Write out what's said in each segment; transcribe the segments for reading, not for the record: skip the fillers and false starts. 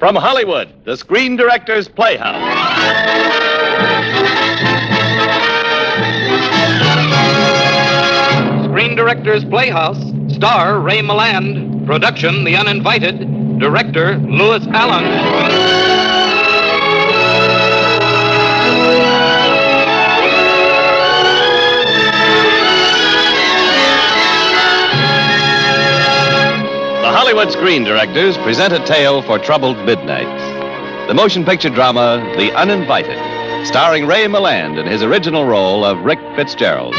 From Hollywood, the Screen Directors Playhouse. Screen Directors Playhouse. Star Ray Milland. Production The Uninvited. Director Louis Allen. The Hollywood Screen Directors present a tale for troubled midnights. The motion picture drama, The Uninvited, starring Ray Milland in his original role of Rick Fitzgerald.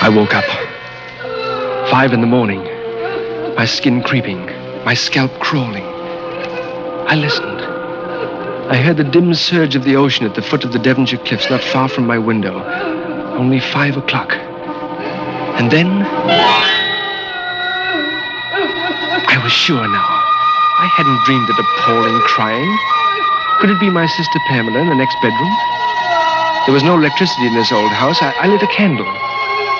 I woke up. 5 in the morning. My skin creeping, my scalp crawling. I listened. I heard the dim surge of the ocean at the foot of the Devonshire cliffs not far from my window. Only 5 o'clock. And then... I was sure now. I hadn't dreamed that appalling crying. Could it be my sister Pamela in the next bedroom? There was no electricity in this old house. I lit a candle.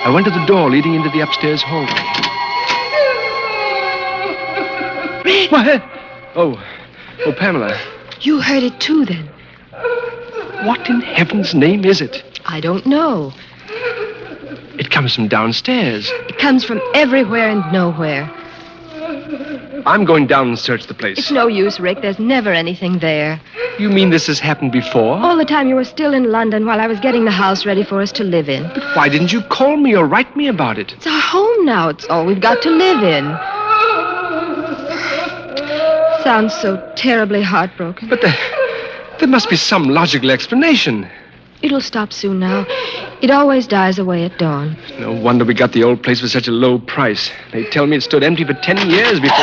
I went to the door leading into the upstairs hallway. Rick! What? Oh, Pamela. You heard it too, then? What in heaven's name is it? I don't know. It comes from downstairs. It comes from everywhere and nowhere. I'm going down and search the place. It's no use, Rick. There's never anything there. You mean this has happened before? All the time you were still in London while I was getting the house ready for us to live in. But why didn't you call me or write me about it? It's our home now. It's all we've got to live in. Sounds so terribly heartbroken. But there must be some logical explanation. It'll stop soon now. It always dies away at dawn. No wonder we got the old place for such a low price. They tell me it stood empty for 10 years before...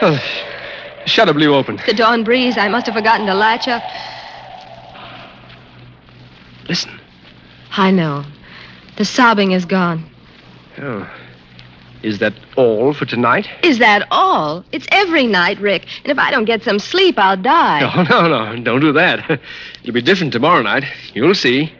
Oh, the shutter blew open. The dawn breeze. I must have forgotten to latch up. Listen. I know. The sobbing is gone. Oh. Is that all for tonight? Is that all? It's every night, Rick. And if I don't get some sleep, I'll die. No. Don't do that. It'll be different tomorrow night. You'll see.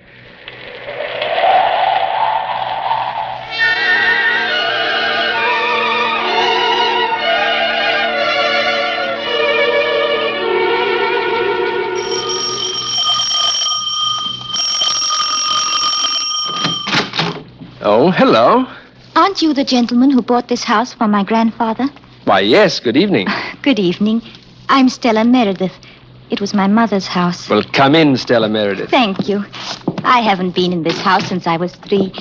Oh, hello. Aren't you the gentleman who bought this house for my grandfather? Why, yes. Good evening. Good evening. I'm Stella Meredith. It was my mother's house. Well, come in, Stella Meredith. Thank you. I haven't been in this house since I was 3,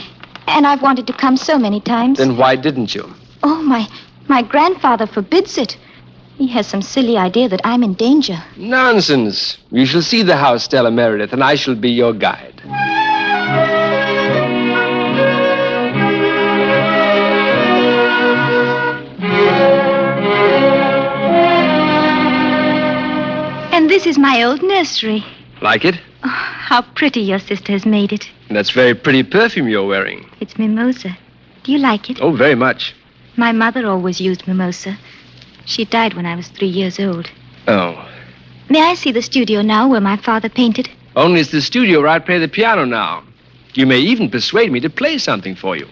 and I've wanted to come so many times. Then why didn't you? Oh, my grandfather forbids it. He has some silly idea that I'm in danger. Nonsense. You shall see the house, Stella Meredith, and I shall be your guide. And this is my old nursery. Like it? Oh, how pretty your sister has made it. And that's very pretty perfume you're wearing. It's mimosa. Do you like it? Oh, very much. My mother always used mimosa. She died when I was 3 years old. Oh. May I see the studio now where my father painted? Only it's the studio where I play the piano now. You may even persuade me to play something for you.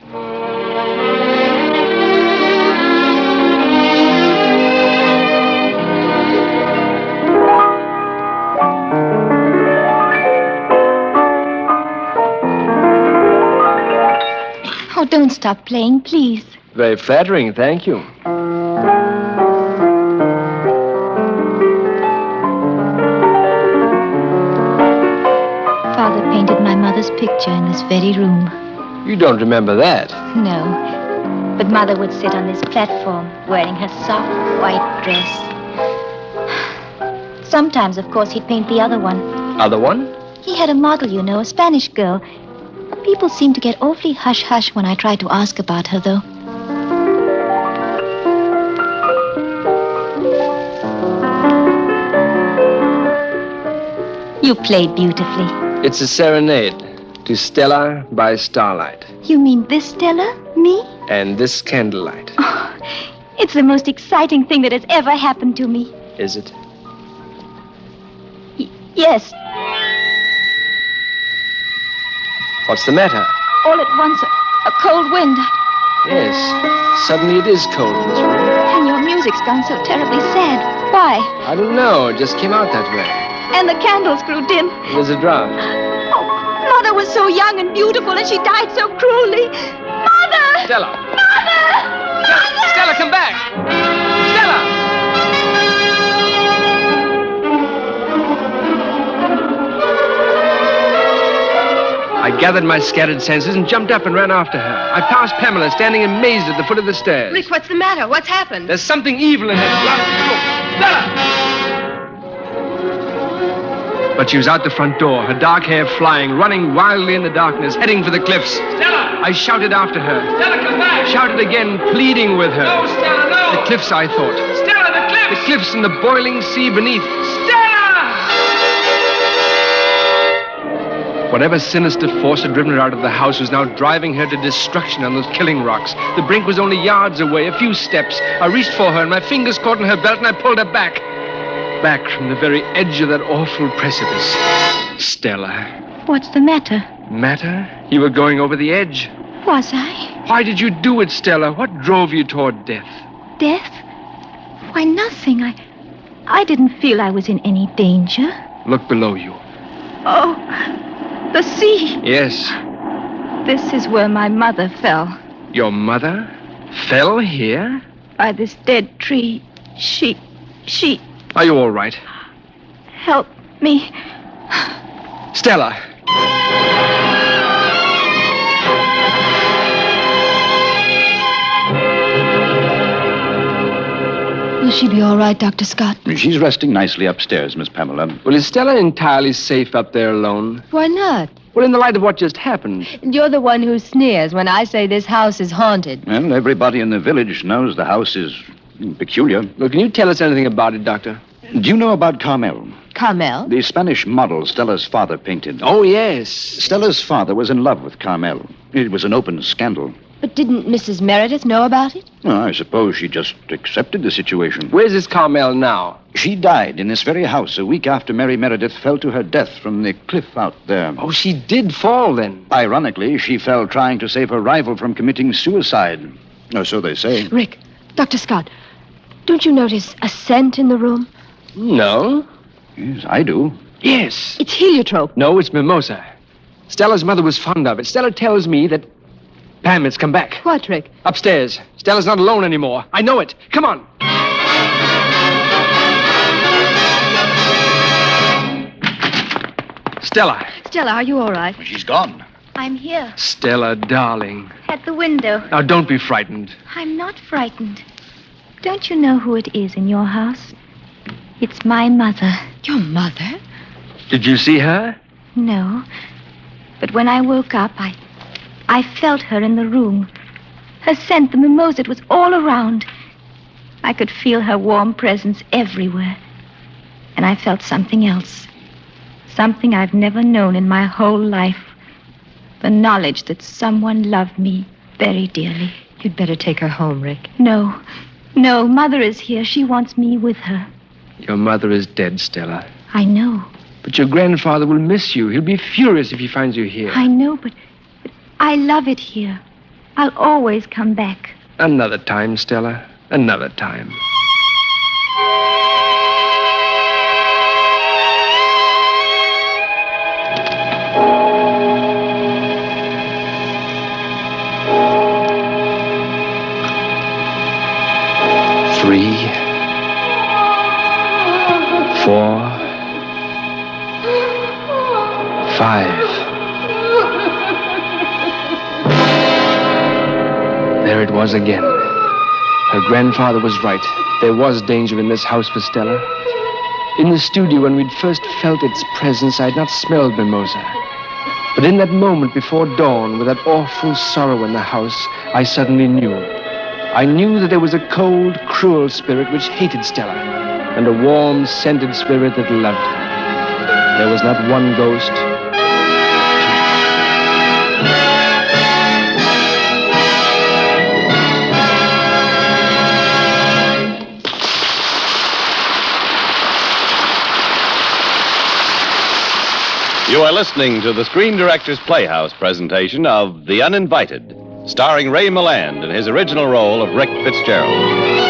Oh, don't stop playing, please. Very flattering, thank you. Father painted my mother's picture in this very room. You don't remember that? No. But Mother would sit on this platform wearing her soft white dress. Sometimes, of course, he'd paint the other one. Other one? He had a model, you know, a Spanish girl. People seem to get awfully hush-hush when I try to ask about her, though. You played beautifully. It's a serenade to Stella by starlight. You mean this Stella? Me? And this candlelight. Oh, it's the most exciting thing that has ever happened to me. Is it? Yes. What's the matter? All at once, a cold wind. Yes. Suddenly it is cold in this room. And your music's gone so terribly sad. Why? I don't know. It just came out that way. And the candles grew dim. There's a draught. Oh, Mother was so young and beautiful, and she died so cruelly. Mother! Stella! Mother! Mother! Stella, come back! Stella! I gathered my scattered senses and jumped up and ran after her. I passed Pamela standing amazed at the foot of the stairs. Rick, what's the matter? What's happened? There's something evil in her blood. Stella! But she was out the front door, her dark hair flying, running wildly in the darkness, heading for the cliffs. Stella! I shouted after her. Stella, come back! Shouted again, pleading with her. No, Stella, no! The cliffs, I thought. Stella, the cliffs! The cliffs and the boiling sea beneath. Stella! Whatever sinister force had driven her out of the house was now driving her to destruction on those killing rocks. The brink was only yards away, a few steps. I reached for her, and my fingers caught in her belt, and I pulled her back. Back from the very edge of that awful precipice. Stella. What's the matter? Matter? You were going over the edge. Was I? Why did you do it, Stella? What drove you toward death? Death? Why, nothing. I didn't feel I was in any danger. Look below you. Oh, the sea. Yes. This is where my mother fell. Your mother fell here? By this dead tree. She... Are you all right? Help me. Stella! Will she be all right, Dr. Scott? She's resting nicely upstairs, Miss Pamela. Well, is Stella entirely safe up there alone? Why not? Well, in the light of what just happened. You're the one who sneers when I say this house is haunted. Well, everybody in the village knows the house is peculiar. Well, can you tell us anything about it, Doctor? Do you know about Carmel? Carmel? The Spanish model Stella's father painted. Oh, yes. Stella's father was in love with Carmel. It was an open scandal. But didn't Mrs. Meredith know about it? Well, I suppose she just accepted the situation. Where's this Carmel now? She died in this very house a week after Mary Meredith fell to her death from the cliff out there. Oh, she did fall then. Ironically, she fell trying to save her rival from committing suicide. Or so they say. Rick, Dr. Scott, don't you notice a scent in the room? No. Yes, I do. Yes. It's heliotrope. No, it's mimosa. Stella's mother was fond of it. Stella tells me that... Pam, it's come back. What, Rick? Upstairs. Stella's not alone anymore. I know it. Come on. Stella. Stella, are you all right? She's gone. I'm here, Stella, darling. at the window. Now, don't be frightened. I'm not frightened. Don't you know who it is in your house? It's my mother. Your mother? Did you see her? No. But when I woke up, I felt her in the room. Her scent, the mimosa, it was all around. I could feel her warm presence everywhere. And I felt something else. Something I've never known in my whole life. The knowledge that someone loved me very dearly. You'd better take her home, Rick. No, Mother is here. She wants me with her. Your mother is dead, Stella. I know. But your grandfather will miss you. He'll be furious if he finds you here. I know, but I love it here. I'll always come back. Another time, Stella. Another time. Three, 4, 5. There it was again. Her grandfather was right. There was danger in this house for Stella. In the studio, when we'd first felt its presence, I had not smelled mimosa. But in that moment before dawn, with that awful sorrow in the house, I suddenly knew. I knew that there was a cold, cruel spirit which hated Stella, and a warm, scented spirit that loved her. There was not one ghost. You are listening to the Screen Directors Playhouse presentation of The Uninvited, starring Ray Milland in his original role of Rick Fitzgerald.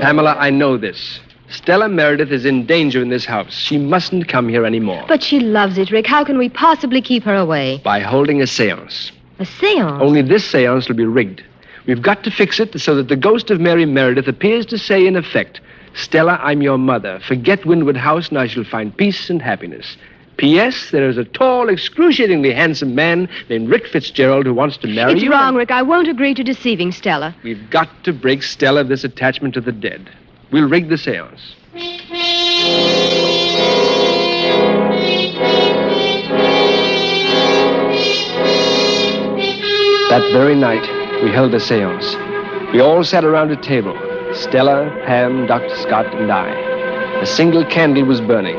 Pamela, I know this. Stella Meredith is in danger in this house. She mustn't come here anymore. But she loves it, Rick. How can we possibly keep her away? By holding a seance. A seance? Only this seance will be rigged. We've got to fix it so that the ghost of Mary Meredith appears to say, in effect, Stella, I'm your mother. Forget Windward House and I shall find peace and happiness. P.S. There is a tall, excruciatingly handsome man named Rick Fitzgerald who wants to marry you. It's wrong, Rick. I won't agree to deceiving Stella. We've got to break Stella of this attachment to the dead. We'll rig the seance. That very night, we held a seance. We all sat around a table. Stella, Pam, Dr. Scott, and I. A single candle was burning.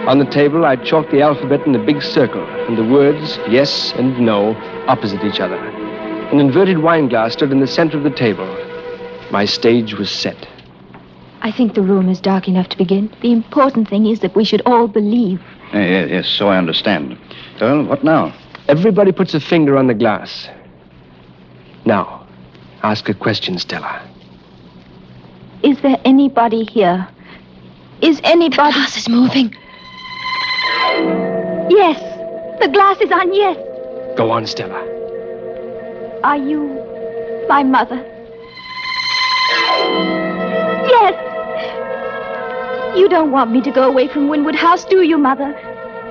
On the table, I chalked the alphabet in a big circle, and the words, yes and no, opposite each other. An inverted wine glass stood in the center of the table. My stage was set. I think the room is dark enough to begin. The important thing is that we should all believe. Yes, so I understand. Well, what now? Everybody puts a finger on the glass. Now, ask a question, Stella. Is there anybody here? Is anybody... The glass is moving. Yes. The glass is on yes. Go on, Stella. Are you my mother? Yes. You don't want me to go away from Windward House, do you, Mother?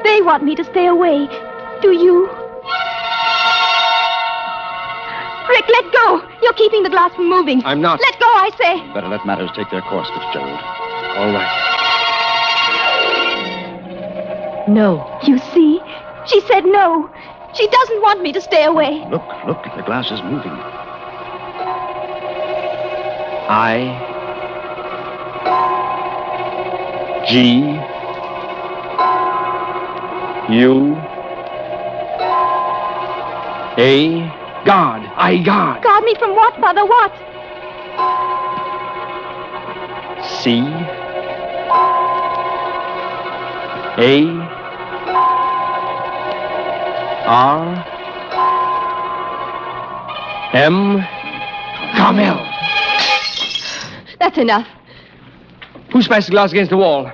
They want me to stay away. Do you? Rick, let go. You're keeping the glass from moving. I'm not. Let go, I say. Better let matters take their course, Fitzgerald. All right. No. You see? She said no. She doesn't want me to stay away. Look, the glass is moving. I... G... U... A... God. I God. Guard me from what, Mother? What? C... A... R... M... Carmel. That's enough. Who smashed the glass against the wall?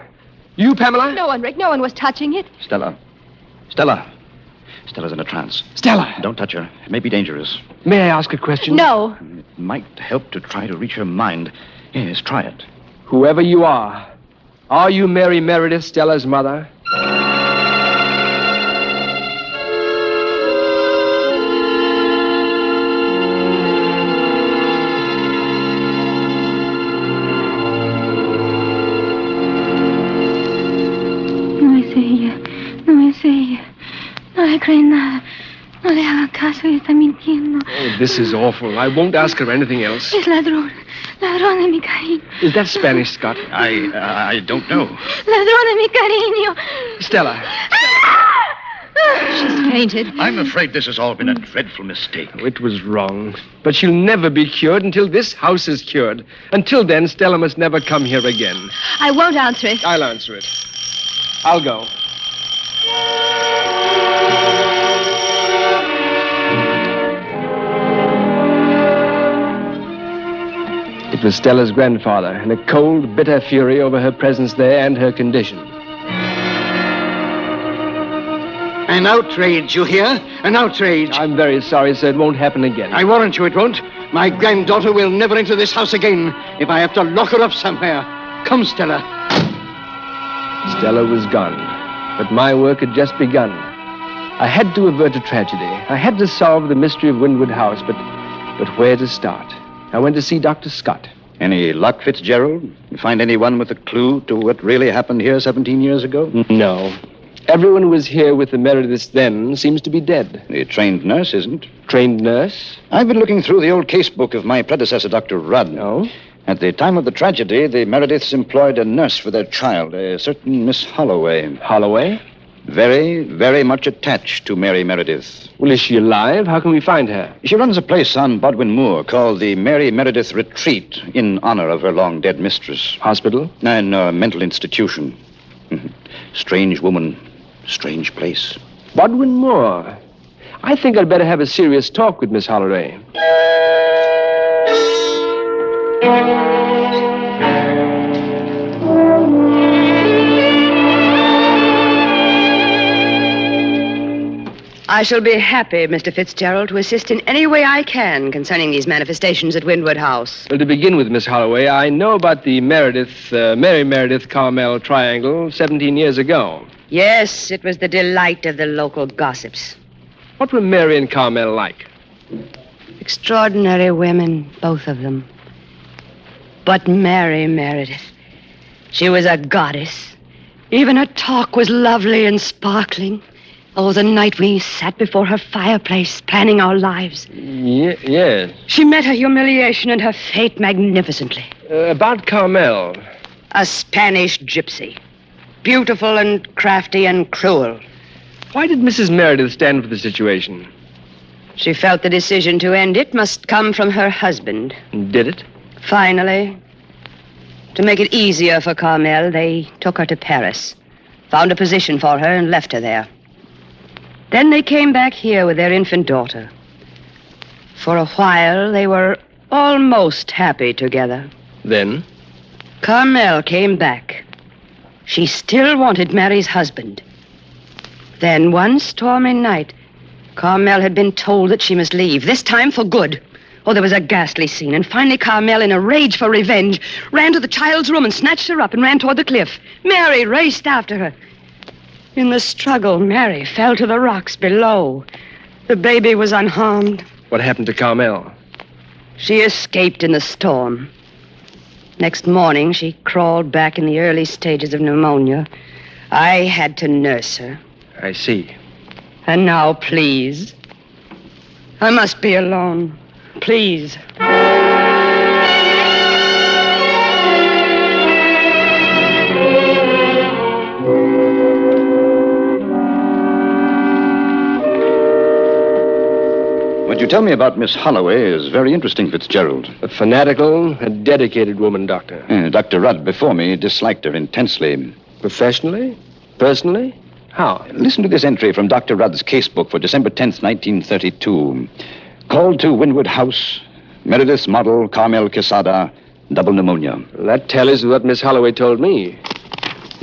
You, Pamela? No one, Rick. No one was touching it. Stella's in a trance. Stella. Don't touch her. It may be dangerous. May I ask a question? No. It might help to try to reach her mind. Yes, try it. Whoever you are you Mary Meredith, Stella's mother? No es ella. No le cree nada. No le haga caso, ella está mintiendo. Oh, this is awful. I won't ask her anything else. Es ladrón. Ladrón de mi cariño. Is that Spanish, Scott? I don't know. Ladrón de mi cariño. Stella. She's fainted. I'm afraid this has all been a dreadful mistake. Oh, it was wrong. But she'll never be cured until this house is cured. Until then, Stella must never come here again. I won't answer it. I'll answer it. I'll go. It was Stella's grandfather, in a cold, bitter fury over her presence there and her condition. An outrage, you hear? An outrage. I'm very sorry, sir. It won't happen again. I warrant you it won't. My granddaughter will never enter this house again if I have to lock her up somewhere. Come, Stella. Stella was gone, but my work had just begun. I had to avert a tragedy. I had to solve the mystery of Windward House, but where to start? I went to see Dr. Scott. Any luck, Fitzgerald? You find anyone with a clue to what really happened here 17 years ago? No. Everyone who was here with the Merediths then seems to be dead. The trained nurse isn't. Trained nurse? I've been looking through the old casebook of my predecessor, Dr. Rudd. Oh? At the time of the tragedy, the Merediths employed a nurse for their child, a certain Miss Holloway. Holloway? Very, very much attached to Mary Meredith. Well, is she alive? How can we find her? She runs a place on Bodwin Moor called the Mary Meredith Retreat in honor of her long-dead mistress. Hospital? And a mental institution. Strange woman. Strange place. Bodwin Moor. I think I'd better have a serious talk with Miss Holloway. I shall be happy, Mr. Fitzgerald, to assist in any way I can concerning these manifestations at Windward House. Well, to begin with, Miss Holloway, I know about the Mary Meredith Carmel triangle 17 years ago. Yes, it was the delight of the local gossips. What were Mary and Carmel like? Extraordinary women, both of them. But Mary Meredith, she was a goddess. Even her talk was lovely and sparkling. Oh, the night we sat before her fireplace, planning our lives. Yes. She met her humiliation and her fate magnificently. About Carmel. A Spanish gypsy. Beautiful and crafty and cruel. Why did Mrs. Meredith stand for the situation? She felt the decision to end it must come from her husband. Did it? Finally, to make it easier for Carmel, they took her to Paris, found a position for her, and left her there. Then they came back here with their infant daughter. For a while, they were almost happy together. Then? Carmel came back. She still wanted Mary's husband. Then, one stormy night, Carmel had been told that she must leave, this time for good. Oh, there was a ghastly scene, and finally Carmel, in a rage for revenge, ran to the child's room and snatched her up and ran toward the cliff. Mary raced after her. In the struggle, Mary fell to the rocks below. The baby was unharmed. What happened to Carmel? She escaped in the storm. Next morning, she crawled back in the early stages of pneumonia. I had to nurse her. I see. And now, please. I must be alone. Please. What you tell me about Miss Holloway is very interesting, Fitzgerald. A fanatical, a dedicated woman, Doctor. Dr. Rudd before me disliked her intensely. Professionally? Personally? How? Listen to this entry from Dr. Rudd's casebook for December 10th, 1932. Called to Windward House, Meredith's model, Carmel Quesada, double pneumonia. That tallies with what Miss Holloway told me.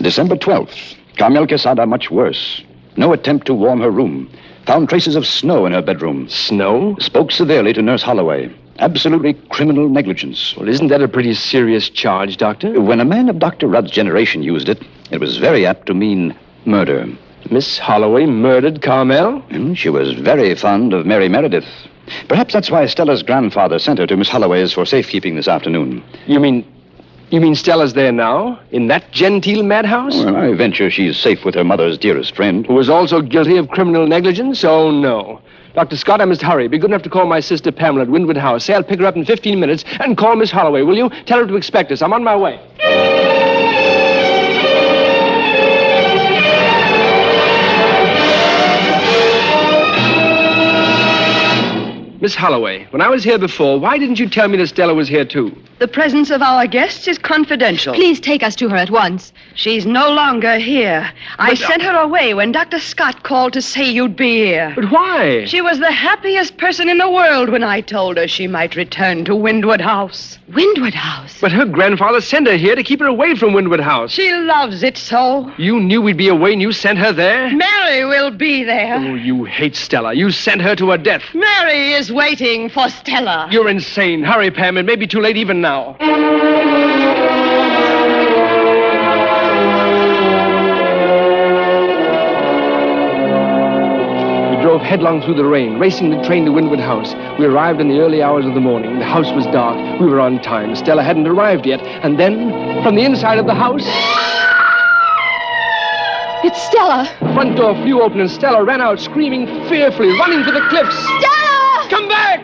December 12th, Carmel Quesada much worse. No attempt to warm her room. Found traces of snow in her bedroom. Snow? Spoke severely to Nurse Holloway. Absolutely criminal negligence. Well, isn't that a pretty serious charge, Doctor? When a man of Dr. Rudd's generation used it, it was very apt to mean murder. Miss Holloway murdered Carmel? She was very fond of Mary Meredith. Perhaps that's why Stella's grandfather sent her to Miss Holloway's for safekeeping this afternoon. You mean Stella's there now? In that genteel madhouse? Well, I venture she's safe with her mother's dearest friend. Who was also guilty of criminal negligence? Oh, no. Dr. Scott, I must hurry. Be good enough to call my sister Pamela at Windward House. Say I'll pick her up in 15 minutes and call Miss Holloway, will you? Tell her to expect us. I'm on my way. Miss Holloway, when I was here before, why didn't you tell me that Stella was here, too? The presence of our guests is confidential. Please take us to her at once. She's no longer here. I sent her away when Dr. Scott called to say you'd be here. But why? She was the happiest person in the world when I told her she might return to Windward House. Windward House? But her grandfather sent her here to keep her away from Windward House. She loves it so. You knew we'd be away and you sent her there? Mary will be there. Oh, you hate Stella. You sent her to her death. Mary is waiting for Stella. You're insane. Hurry, Pam. It may be too late even now. We drove headlong through the rain, racing the train to Windward House. We arrived in the early hours of the morning. The house was dark. We were on time. Stella hadn't arrived yet. And then, from the inside of the house... It's Stella. The front door flew open and Stella ran out, screaming fearfully, running for the cliffs. Stella! Come back!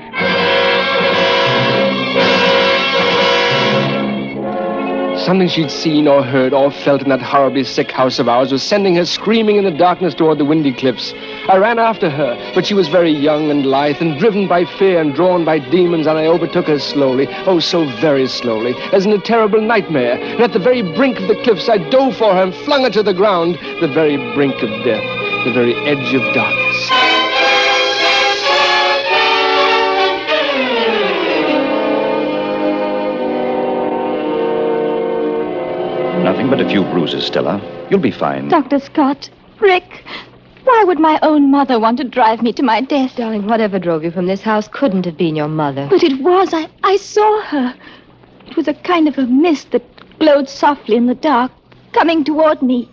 Something she'd seen or heard or felt in that horribly sick house of ours was sending her screaming in the darkness toward the windy cliffs. I ran after her, but she was very young and lithe and driven by fear and drawn by demons, and I overtook her slowly, oh, so very slowly, as in a terrible nightmare. And at the very brink of the cliffs, I dove for her and flung her to the ground, the very brink of death, the very edge of darkness. Nothing but a few bruises, Stella. You'll be fine. Dr. Scott, Rick, why would my own mother want to drive me to my death? Darling, whatever drove you from this house couldn't have been your mother. But it was. I saw her. It was a kind of a mist that glowed softly in the dark, coming toward me,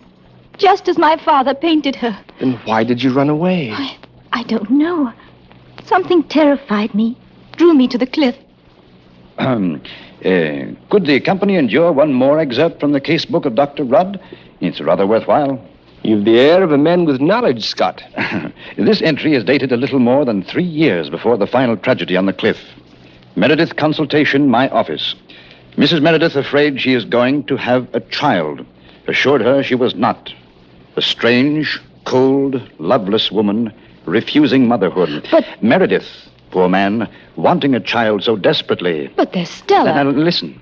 just as my father painted her. Then why did you run away? I don't know. Something terrified me, drew me to the cliff. Could the company endure one more excerpt from the casebook of Dr. Rudd? It's rather worthwhile. You've the air of a man with knowledge, Scott. This entry is dated a little more than 3 years before the final tragedy on the cliff. Meredith consultation, my office. Mrs. Meredith afraid she is going to have a child. Assured her she was not. A strange, cold, loveless woman refusing motherhood. But Meredith, poor man, wanting a child so desperately. But there's Stella. Now, listen.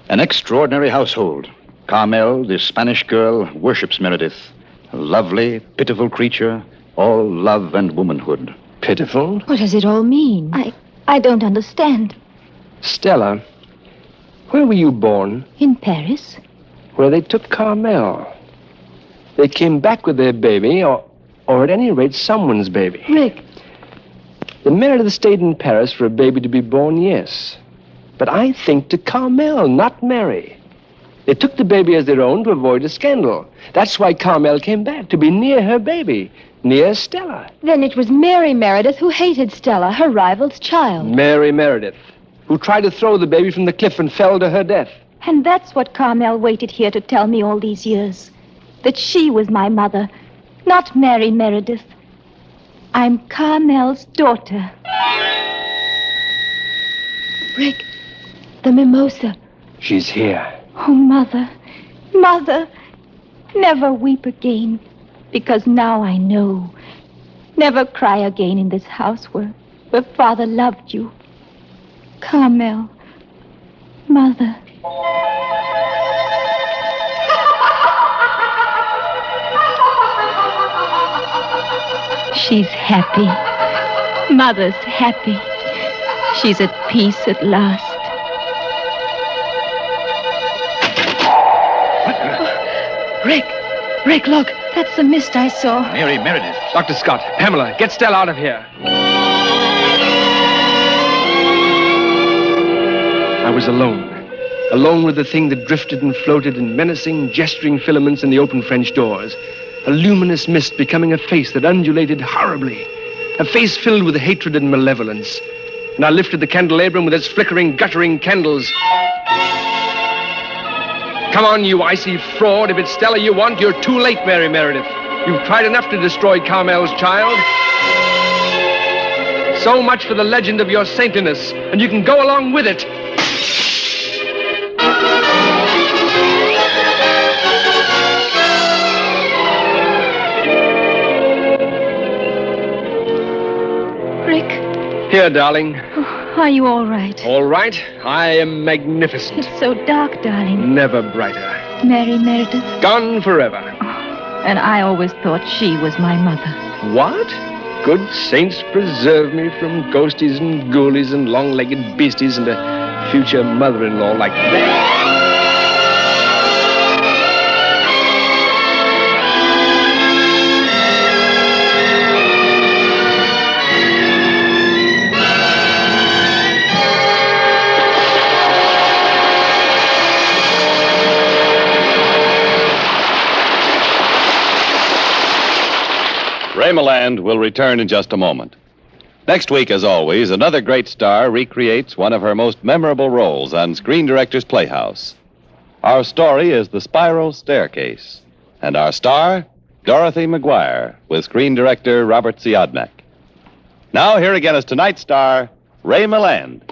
An extraordinary household. Carmel, the Spanish girl, worships Meredith. A lovely, pitiful creature, all love and womanhood. Pitiful? What does it all mean? I don't understand. Stella, where were you born? In Paris? Where they took Carmel. They came back with their baby, or at any rate, someone's baby. Rick. The Meredith stayed in Paris for a baby to be born, yes. But I think to Carmel, not Mary. They took the baby as their own to avoid a scandal. That's why Carmel came back, to be near her baby, near Stella. Then it was Mary Meredith who hated Stella, her rival's child. Mary Meredith, who tried to throw the baby from the cliff and fell to her death. And that's what Carmel waited here to tell me all these years. That she was my mother, not Mary Meredith. I'm Carmel's daughter. Rick, the mimosa. She's here. Oh, Mother, Mother, never weep again, because now I know. Never cry again in this house where Father loved you. Carmel, Mother. She's happy. Mother's happy. She's at peace at last. Rick, look. That's the mist I saw. Mary Meredith. Dr. Scott, Pamela, get Stella out of here. I was alone. Alone with the thing that drifted and floated in menacing, gesturing filaments in the open French doors. A luminous mist becoming a face that undulated horribly. A face filled with hatred and malevolence. And I lifted the candelabrum with its flickering, guttering candles. Come on, you icy fraud. If it's Stella you want, you're too late, Mary Meredith. You've tried enough to destroy Carmel's child. So much for the legend of your saintliness, and you can go along with it. Rick, Here, darling. are you all right? All right. I am magnificent. It's so dark, darling. Never brighter. Mary Meredith. Gone forever. And I always thought she was my mother. What? Good saints preserve me from ghosties and ghoulies and long-legged beasties and a future mother-in-law like that. Ray Milland will return in just a moment. Next week, as always, another great star recreates one of her most memorable roles on Screen Director's Playhouse. Our story is The Spiral Staircase, and our star, Dorothy McGuire, with screen director Robert Siodmak. Now, here again is tonight's star, Ray Milland.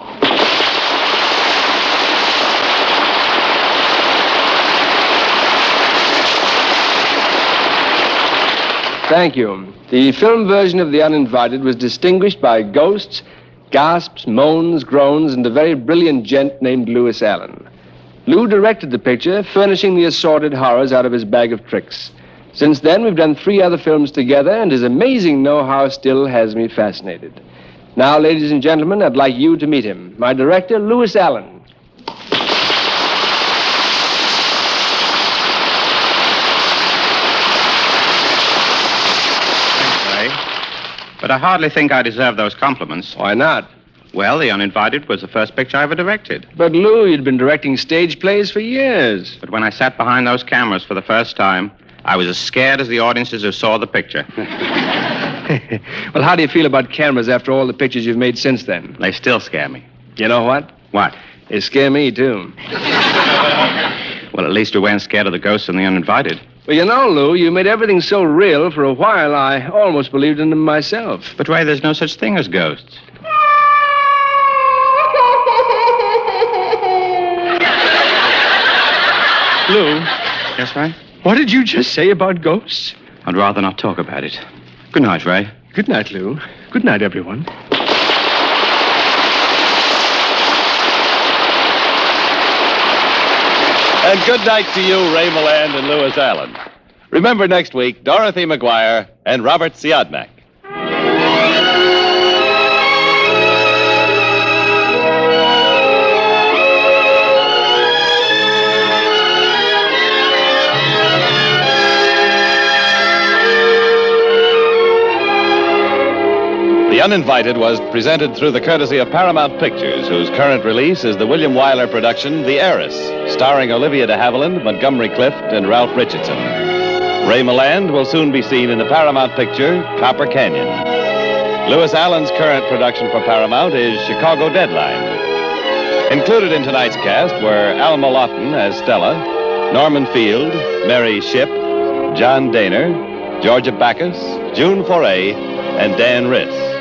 Thank you. The film version of The Uninvited was distinguished by ghosts, gasps, moans, groans, and a very brilliant gent named Louis Allen. Lou directed the picture, furnishing the assorted horrors out of his bag of tricks. Since then, we've done 3 other films together, and his amazing know-how still has me fascinated. Now, ladies and gentlemen, I'd like you to meet him, my director, Louis Allen. But I hardly think I deserve those compliments. Why not? Well, The Uninvited was the first picture I ever directed. But, Lou, you'd been directing stage plays for years. But when I sat behind those cameras for the first time, I was as scared as the audiences who saw the picture. Well, how do you feel about cameras after all the pictures you've made since then? They still scare me. You know what? What? They scare me, too. Well, at least we weren't scared of the ghosts and The Uninvited. Well, you know, Lou, you made everything so real, for a while I almost believed in them myself. But, Ray, there's no such thing as ghosts. Lou? Yes, Ray? What did you just say about ghosts? I'd rather not talk about it. Good night, Ray. Good night, Lou. Good night, everyone. And good night to you, Ray Milland and Louis Allen. Remember next week, Dorothy McGuire and Robert Siodmak. The Uninvited was presented through the courtesy of Paramount Pictures, whose current release is the William Wyler production, The Heiress, starring Olivia de Havilland, Montgomery Clift, and Ralph Richardson. Ray Milland will soon be seen in the Paramount picture, Copper Canyon. Louis Allen's current production for Paramount is Chicago Deadline. Included in tonight's cast were Alma Laughton as Stella, Norman Field, Mary Shipp, John Daner, Georgia Backus, June Foray, and Dan Riss.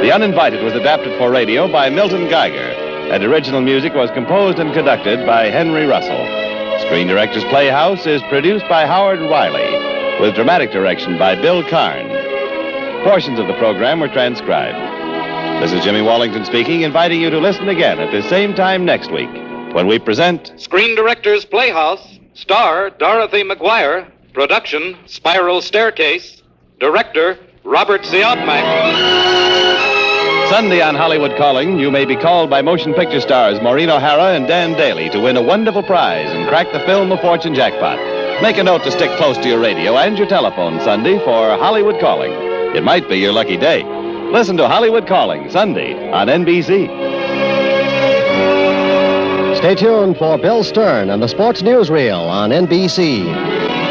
The Uninvited was adapted for radio by Milton Geiger, and original music was composed and conducted by Henry Russell. Screen Directors Playhouse is produced by Howard Wiley, with dramatic direction by Bill Karn. Portions of the program were transcribed. This is Jimmy Wallington speaking, inviting you to listen again at the same time next week, when we present Screen Directors Playhouse, star Dorothy McGuire, production Spiral Staircase, director Robert Siodmak. Sunday on Hollywood Calling, you may be called by motion picture stars Maureen O'Hara and Dan Daly to win a wonderful prize and crack the Film of Fortune jackpot. Make a note to stick close to your radio and your telephone Sunday for Hollywood Calling. It might be your lucky day. Listen to Hollywood Calling Sunday on NBC. Stay tuned for Bill Stern and the Sports Newsreel on NBC.